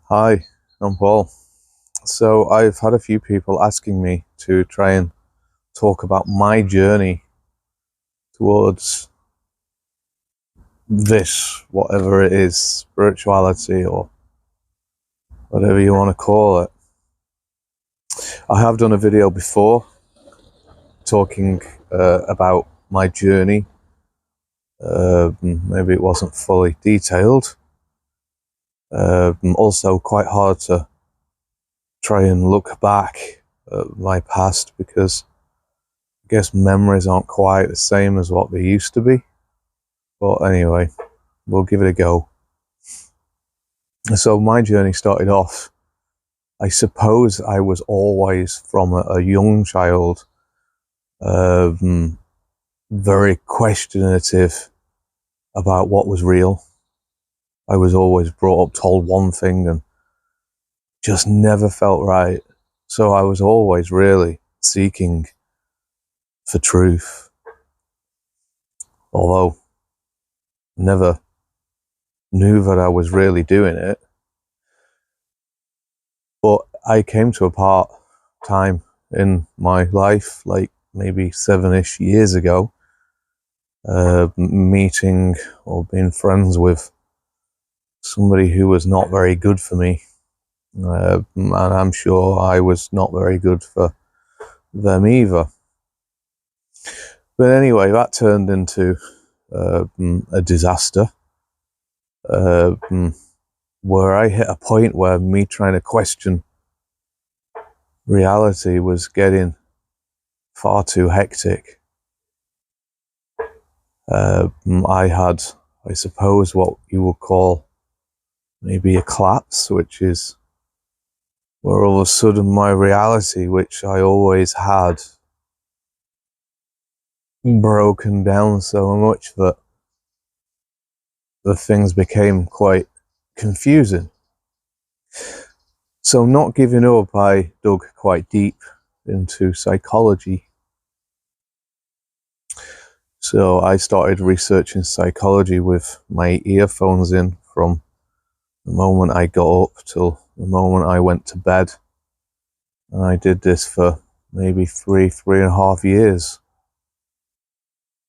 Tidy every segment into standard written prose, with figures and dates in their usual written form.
Hi, I'm Paul. So I've had a few people asking me to try and talk about my journey towards this, whatever it is, spirituality or whatever you want to call it. I have done a video before talking about my journey. Maybe it wasn't fully detailed. Also quite hard to try and look back at my past because I guess memories aren't quite the same as what they used to be. But anyway, we'll give it a go. So my journey started off, I suppose I was always from a young child, very questionative about what was real. I was always brought up told one thing and just never felt right. So I was always really seeking for truth, although never knew that I was really doing it. But I came to a time in my life, like maybe 7-ish years ago, meeting or being friends with somebody who was not very good for me. And I'm sure I was not very good for them either. But anyway, that turned into a disaster, where I hit a point where me trying to question reality was getting far too hectic. I had, I suppose, what you would call maybe a collapse, which is where all of a sudden my reality, which I always had, broken down so much that the things became quite confusing. So not giving up, I dug quite deep into psychology. So I started researching psychology with my earphones in from the moment I got up till the moment I went to bed. And I did this for maybe 3.5 years.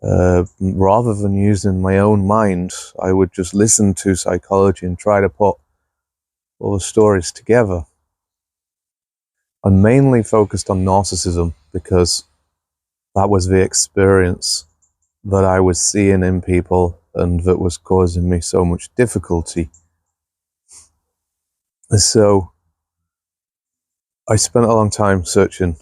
Rather than using my own mind, I would just listen to psychology and try to put all the stories together. I'm mainly focused on narcissism because that was the experience that I was seeing in people and that was causing me so much difficulty. So I spent a long time searching,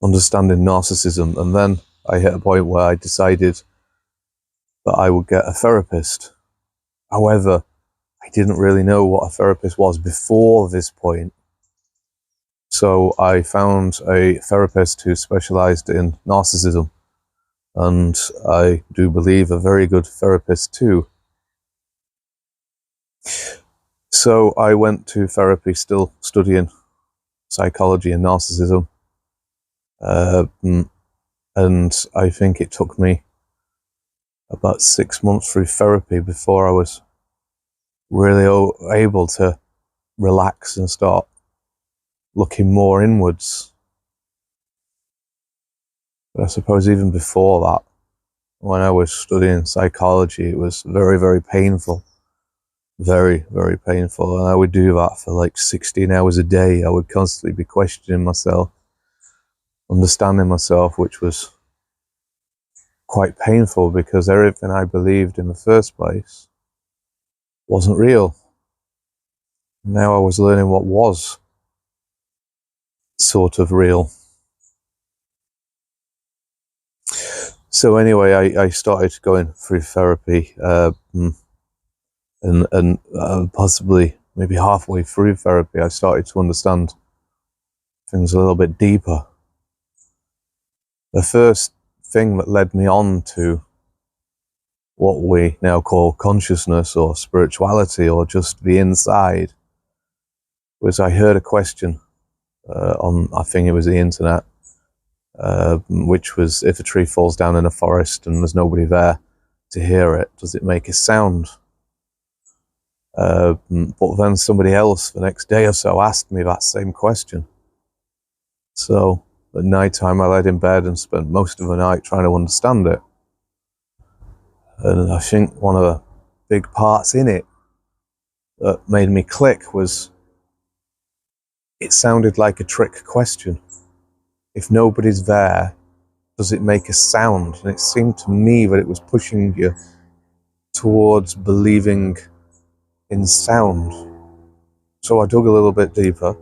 understanding narcissism, and then I hit a point where I decided that I would get a therapist. However, I didn't really know what a therapist was before this point. So I found a therapist who specialized in narcissism, and I do believe a very good therapist too. So I went to therapy, still studying psychology and narcissism. And I think it took me about 6 months through therapy before I was really able to relax and start looking more inwards. But I suppose even before that, when I was studying psychology, it was very, very painful. Very, very painful. And I would do that for like 16 hours a day. I would constantly be questioning myself, understanding myself, which was quite painful because everything I believed in the first place wasn't real. Now I was learning what was sort of real. So anyway, I started going through therapy, and possibly maybe halfway through therapy, I started to understand things a little bit deeper. The first thing that led me on to what we now call consciousness or spirituality or just the inside was I heard a question on, I think it was the internet, which was, if a tree falls down in a forest and there's nobody there to hear it, does it make a sound? But then somebody else the next day or so asked me that same question. So at night time I laid in bed and spent most of the night trying to understand it. And I think one of the big parts in it that made me click was it sounded like a trick question. If nobody's there, does it make a sound? And it seemed to me that it was pushing you towards believing in sound. So I dug a little bit deeper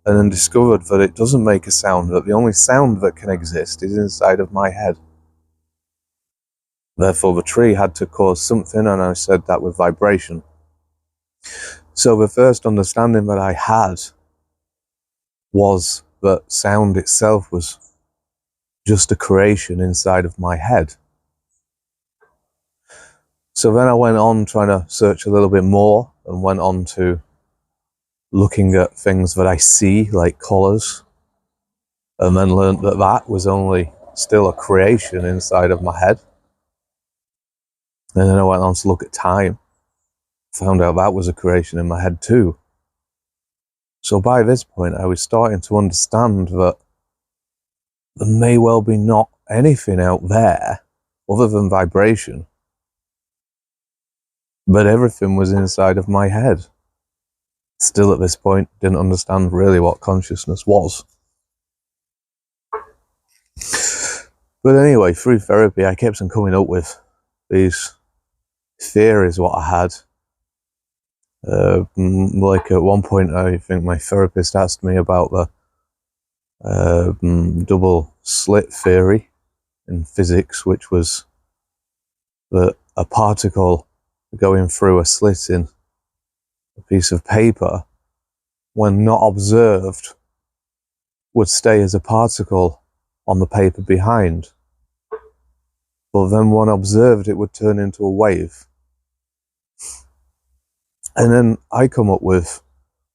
and then discovered that it doesn't make a sound, that the only sound that can exist is inside of my head. Therefore, the tree had to cause something, and I said that with vibration. So the first understanding that I had was that sound itself was just a creation inside of my head. So then I went on trying to search a little bit more and went on to looking at things that I see, like colours, and then learned that that was only still a creation inside of my head. And then I went on to look at time, found out that was a creation in my head too. So by this point, I was starting to understand that there may well be not anything out there other than vibration, but everything was inside of my head. Still at this point, didn't understand really what consciousness was. But anyway, through therapy, I kept on coming up with these theories what I had. Like at one point, I think my therapist asked me about the double slit theory in physics, which was that a particle going through a slit in a piece of paper, when not observed, would stay as a particle on the paper behind. But then when observed, it would turn into a wave. And then I come up with,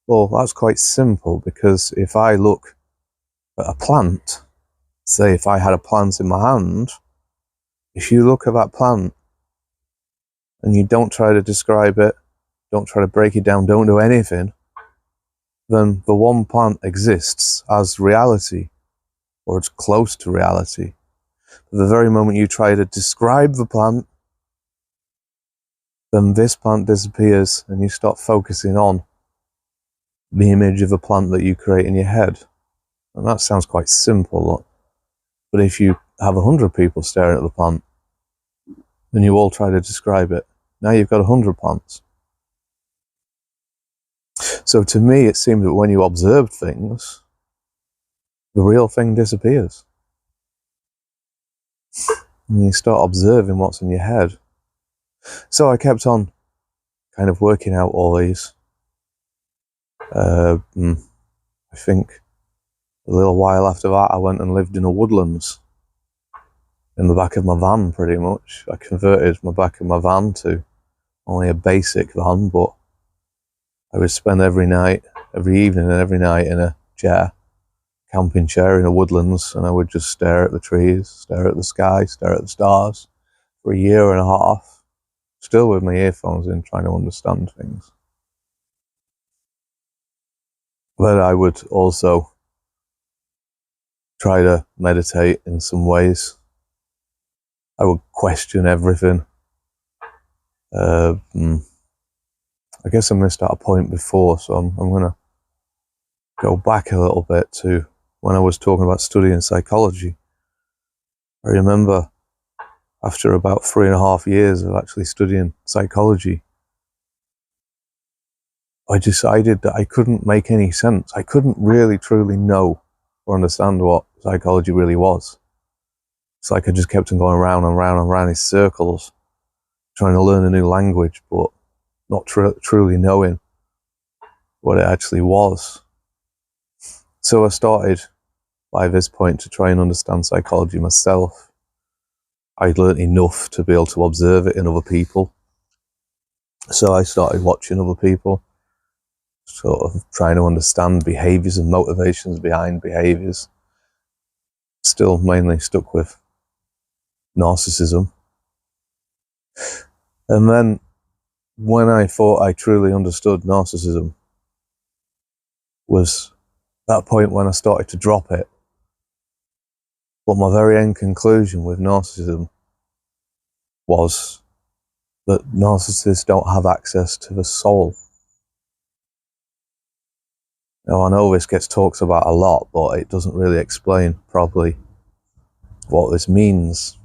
well, that's quite simple, because if I look at a plant, say if I had a plant in my hand, if you look at that plant and you don't try to describe it, don't try to break it down, don't do anything, then the one plant exists as reality, or it's close to reality. But the very moment you try to describe the plant, then this plant disappears and you start focusing on the image of a plant that you create in your head. And that sounds quite simple, but if you have 100 people staring at the plant, then you all try to describe it, now you've got 100 plants. So to me, it seemed that when you observe things, the real thing disappears. And you start observing what's in your head. So I kept on kind of working out all these. I think a little while after that, I went and lived in a woodlands in the back of my van, pretty much. I converted my back of my van to only a basic van, but I would spend every evening and every night in a chair, camping chair in a woodlands, and I would just stare at the trees, stare at the sky, stare at the stars for a year and a half, still with my earphones in, trying to understand things. But I would also try to meditate in some ways. I would question everything. I guess I missed out a point before, so I'm going to go back a little bit to when I was talking about studying psychology. I remember after about 3.5 years of actually studying psychology, I decided that I couldn't make any sense. I couldn't really truly know or understand what psychology really was. It's like I just kept on going around and round and round in circles, trying to learn a new language, but not truly knowing what it actually was. So I started, by this point, to try and understand psychology myself. I'd learned enough to be able to observe it in other people. So I started watching other people, sort of trying to understand behaviours and motivations behind behaviours. Still mainly stuck with narcissism. And then when I thought I truly understood narcissism was that point when I started to drop it. But my very end conclusion with narcissism was that narcissists don't have access to the soul. Now, I know this gets talked about a lot, but it doesn't really explain properly what this means.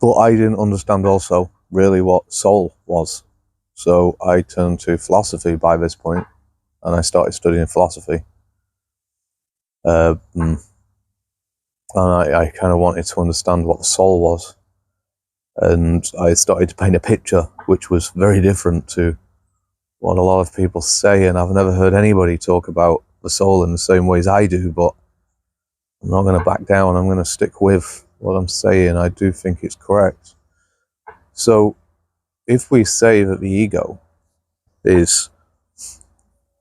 But I didn't understand also really what soul was. So I turned to philosophy by this point, and I started studying philosophy. And I kind of wanted to understand what the soul was. And I started to paint a picture which was very different to what a lot of people say, and I've never heard anybody talk about the soul in the same ways I do, but I'm not going to back down. I'm going to stick with what I'm saying. I do think it's correct. So if we say that the ego is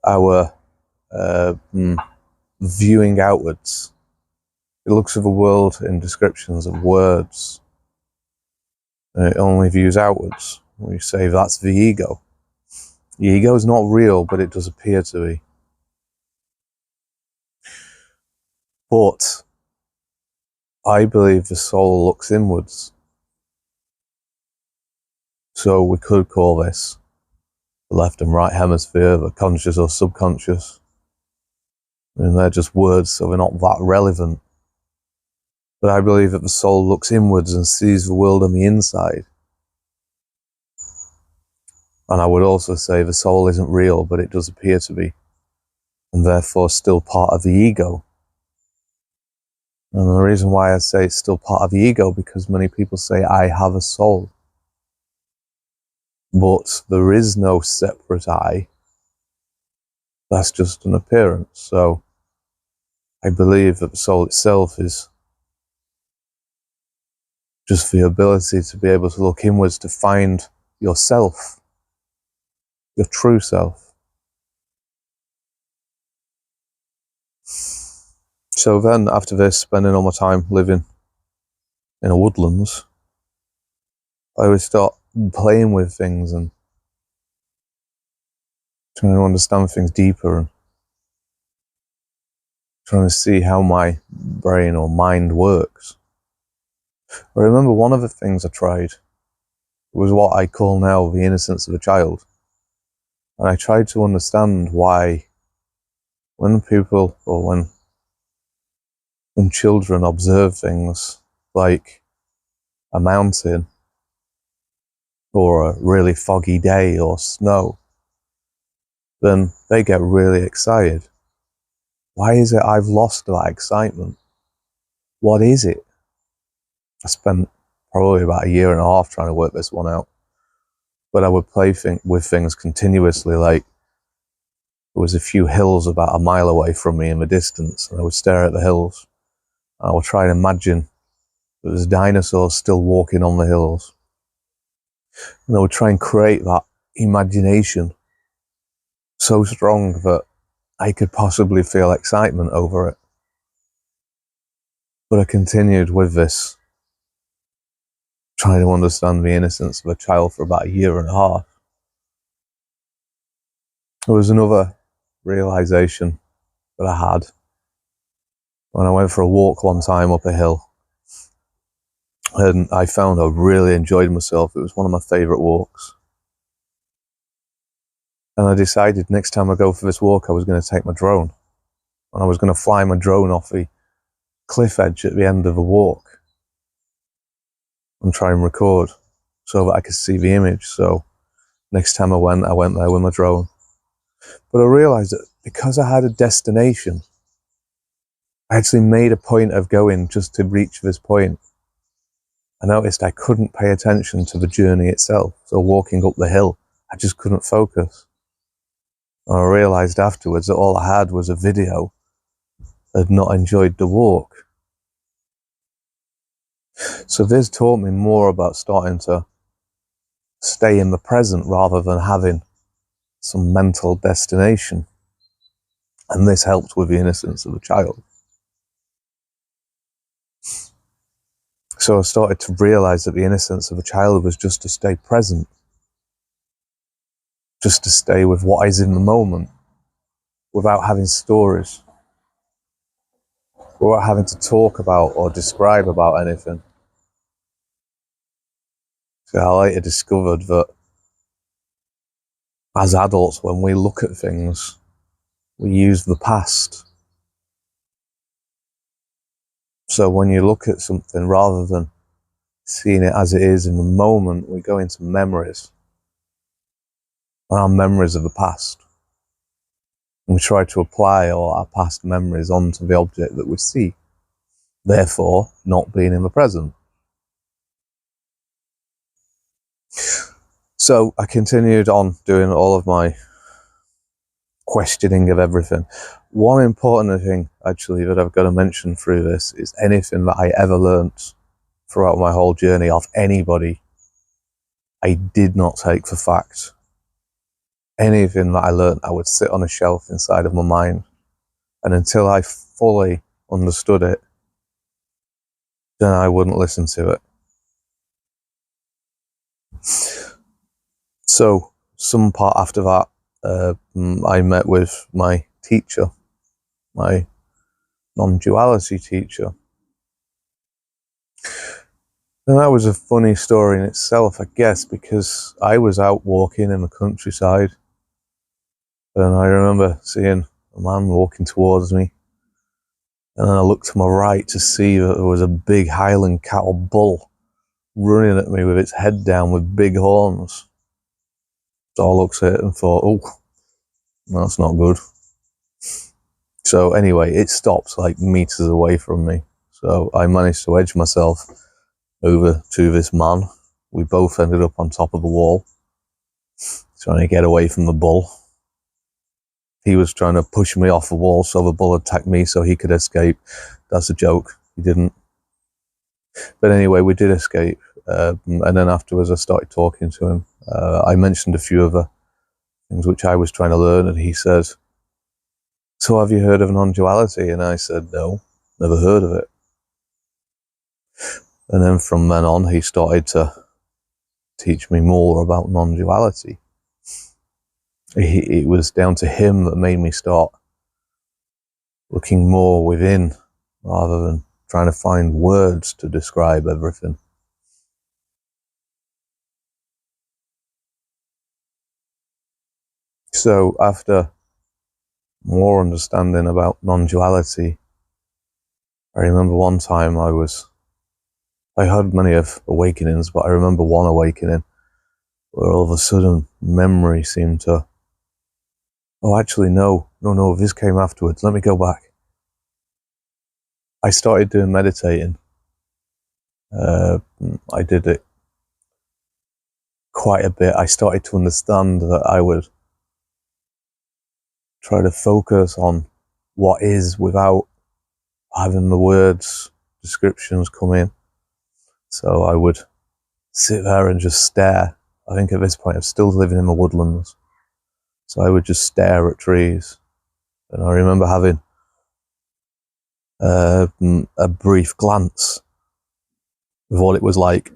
our viewing outwards, it looks at the world in descriptions of words, and it only views outwards. We say that's the ego. The ego is not real, but it does appear to be. But I believe the soul looks inwards. So we could call this the left and right hemisphere, the conscious or subconscious. I mean, they're just words, so they're not that relevant. But I believe that the soul looks inwards and sees the world on the inside. And I would also say the soul isn't real, but it does appear to be, and therefore still part of the ego. And the reason why I say it's still part of the ego, because many people say, I have a soul. But there is no separate I. That's just an appearance. So I believe that the soul itself is just the ability to be able to look inwards to find yourself, your true self. So then, after this, spending all my time living in a woodlands, I would start playing with things and trying to understand things deeper and trying to see how my brain or mind works. I remember one of the things I tried was what I call now the innocence of a child. And I tried to understand why when people or when children observe things like a mountain or a really foggy day or snow, then they get really excited. Why is it I've lost that excitement? What is it? I spent probably about 1.5 years trying to work this one out. But I would play with things continuously, like there was a few hills about 1 mile away from me in the distance, and I would stare at the hills. And I would try and imagine that there's dinosaurs still walking on the hills. And I would try and create that imagination so strong that I could possibly feel excitement over it. But I continued with this, trying to understand the innocence of a child for about 1.5 years. There was another realization that I had when I went for a walk one time up a hill, and I found I really enjoyed myself. It was one of my favourite walks. And I decided next time I go for this walk, I was going to take my drone. And I was going to fly my drone off the cliff edge at the end of the walk and try and record so that I could see the image. So next time I went there with my drone. But I realised that because I had a destination, I actually made a point of going just to reach this point. I noticed I couldn't pay attention to the journey itself. So walking up the hill, I just couldn't focus. And I realised afterwards that all I had was a video. I'd not enjoyed the walk. So this taught me more about starting to stay in the present rather than having some mental destination. And this helped with the innocence of a child. So I started to realize that the innocence of a child was just to stay present, just to stay with what is in the moment, without having stories, without having to talk about or describe about anything. So I later discovered that as adults, when we look at things, we use the past. So when you look at something, rather than seeing it as it is in the moment, we go into memories, and our memories of the past. And we try to apply all our past memories onto the object that we see, therefore not being in the present. So I continued on doing all of my questioning of everything. One important thing, actually, that I've got to mention through this is anything that I ever learnt throughout my whole journey of anybody, I did not take for fact. Anything that I learnt, I would sit on a shelf inside of my mind, and until I fully understood it, then I wouldn't listen to it. So some part after that, I met with my teacher, my non-duality teacher. And that was a funny story in itself, I guess, because I was out walking in the countryside, and I remember seeing a man walking towards me, and then I looked to my right to see that there was a big Highland cattle bull running at me with its head down with big horns. So I looked at it and thought, oh, that's not good. So anyway, it stopped like meters away from me. So I managed to edge myself over to this man. We both ended up on top of the wall, trying to get away from the bull. He was trying to push me off the wall so the bull attacked me so he could escape. That's a joke. He didn't. But anyway, we did escape. And then afterwards I started talking to him. I mentioned a few other things which I was trying to learn, and he said, so have you heard of non-duality? And I said, no, never heard of it. And then from then on, he started to teach me more about non-duality. It was down to him that made me start looking more within, rather than trying to find words to describe everything. So after more understanding about non-duality, I remember one time I had many of awakenings, but I remember one awakening where all of a sudden memory seemed to, oh, actually, no, this came afterwards. Let me go back. I started doing meditating. I did it quite a bit. I started to understand that I would try to focus on what is without having the words, descriptions come in. So I would sit there and just stare. I think at this point I'm still living in the woodlands. So I would just stare at trees. And I remember having a brief glance of what it was like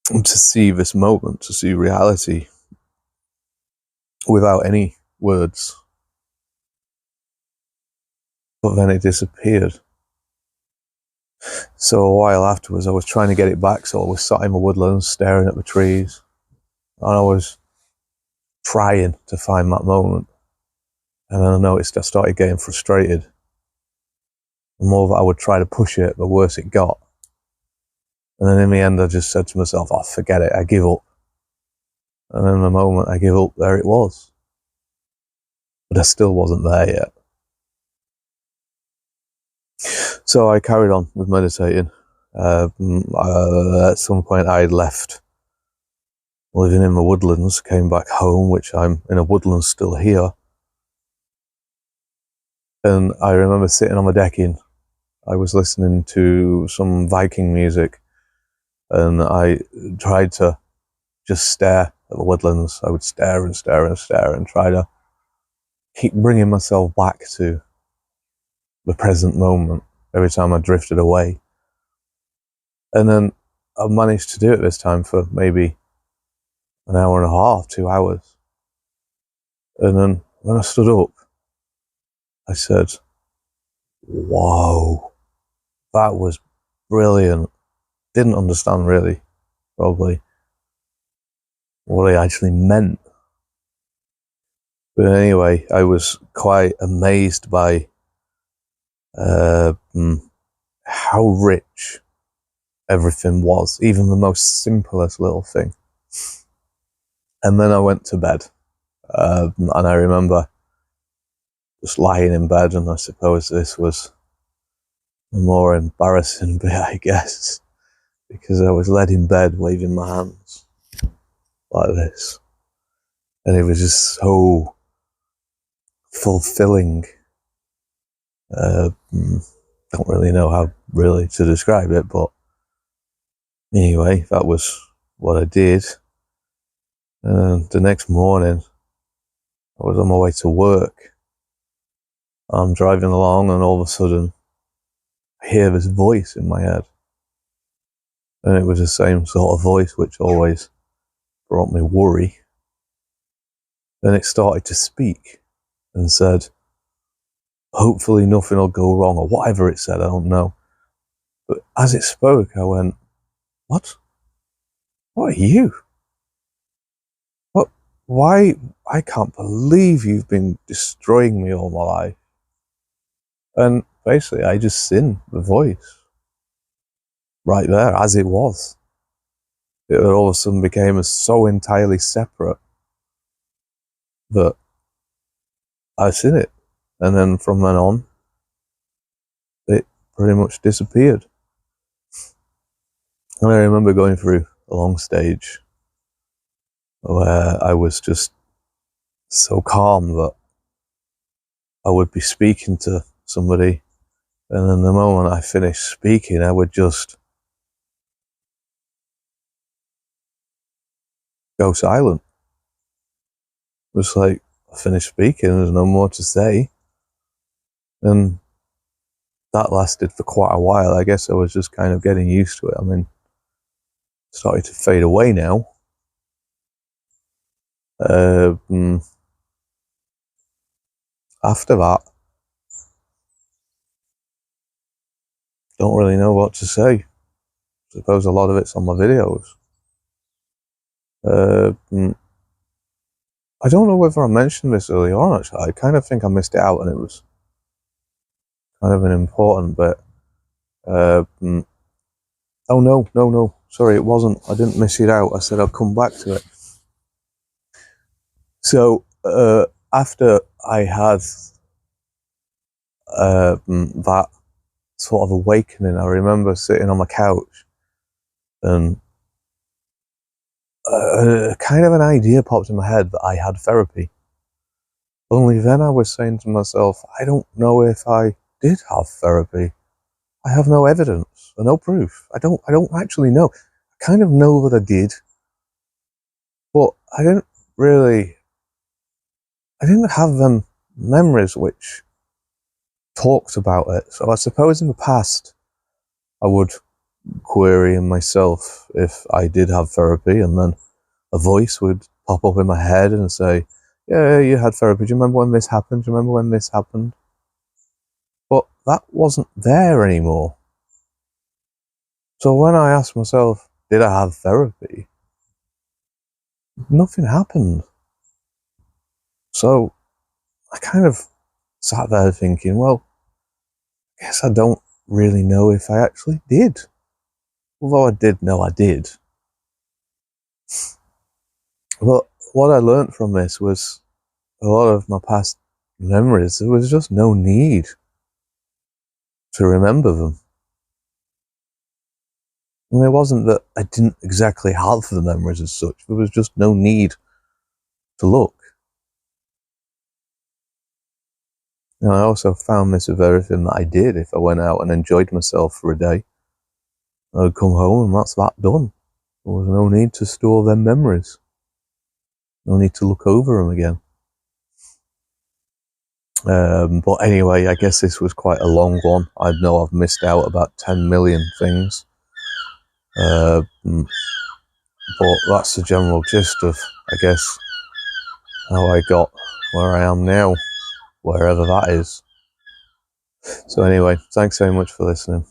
to see this moment, to see reality without any words. But then it disappeared. So a while afterwards I was trying to get it back, so I was sat in the woodlands staring at the trees, and I was trying to find that moment. And then I noticed I started getting frustrated. The more that I would try to push it, the worse it got. And then in the end I just said to myself, oh, forget it, I give up. And in the moment I give up, there it was. But I still wasn't there yet. So I carried on with meditating. At some point I had left living in the woodlands, came back home, which I'm in a woodland still here. And I remember sitting on the decking. I was listening to some Viking music, and I tried to just stare at the woodlands. I would stare and stare and stare and try to keep bringing myself back to the present moment every time I drifted away. And then I managed to do it this time for maybe an hour and a half, 2 hours. And then when I stood up, I said, whoa, that was brilliant. Didn't understand really, probably, what it actually meant. But anyway, I was quite amazed by how rich everything was, even the most simplest little thing. And then I went to bed, and I remember just lying in bed, and I suppose this was the more embarrassing bit, I guess, because I was laid in bed waving my hands like this, and it was just so fulfilling. Don't really know how really to describe it, but anyway, that was what I did. And the next morning, I was on my way to work. I'm driving along, and all of a sudden, I hear this voice in my head. And it was the same sort of voice which always brought me worry. Then it started to speak and said, hopefully nothing will go wrong, or whatever it said, I don't know. But as it spoke, I went, what? What are you? What? Why? I can't believe you've been destroying me all my life. And basically, I just seen the voice right there as it was. It all of a sudden became so entirely separate that I seen it. And then from then on, it pretty much disappeared. And I remember going through a long stage where I was just so calm that I would be speaking to somebody, and then the moment I finished speaking, I would just go silent. Just like, I finished speaking, there's no more to say. And that lasted for quite a while. I guess I was just kind of getting used to it. I mean, it started to fade away now. After that, don't really know what to say. I suppose a lot of it's on my videos. I don't know whether I mentioned this earlier on, actually. I kind of think I missed it out, and it was kind of an important bit. Oh, no. Sorry, it wasn't. I didn't miss it out. I said I'll come back to it. So, after I had that sort of awakening, I remember sitting on my couch, and kind of an idea popped in my head that I had therapy. Only then I was saying to myself, I don't know if I did have therapy. I have no evidence or no proof. I don't actually know. I kind of know that I did, but I didn't have them memories which talked about it. So I suppose in the past, I would query in myself if I did have therapy, and then a voice would pop up in my head and say, yeah, you had therapy. Do you remember when this happened? Do you remember when this happened? But that wasn't there anymore. So when I asked myself, did I have therapy? Nothing happened. So I kind of sat there thinking, well, I guess I don't really know if I actually did. Although I did know I did. But what I learned from this was a lot of my past memories, there was just no need to remember them. And it wasn't that I didn't exactly have the memories as such, there was just no need to look. And I also found this with everything that I did. If I went out and enjoyed myself for a day, I'd come home and that's that done. There was no need to store them memories. No need to look over them again. But anyway, I guess this was quite a long one. I know I've missed out about 10 million things. But that's the general gist of, I guess, how I got where I am now, wherever that is. So anyway, thanks very much for listening.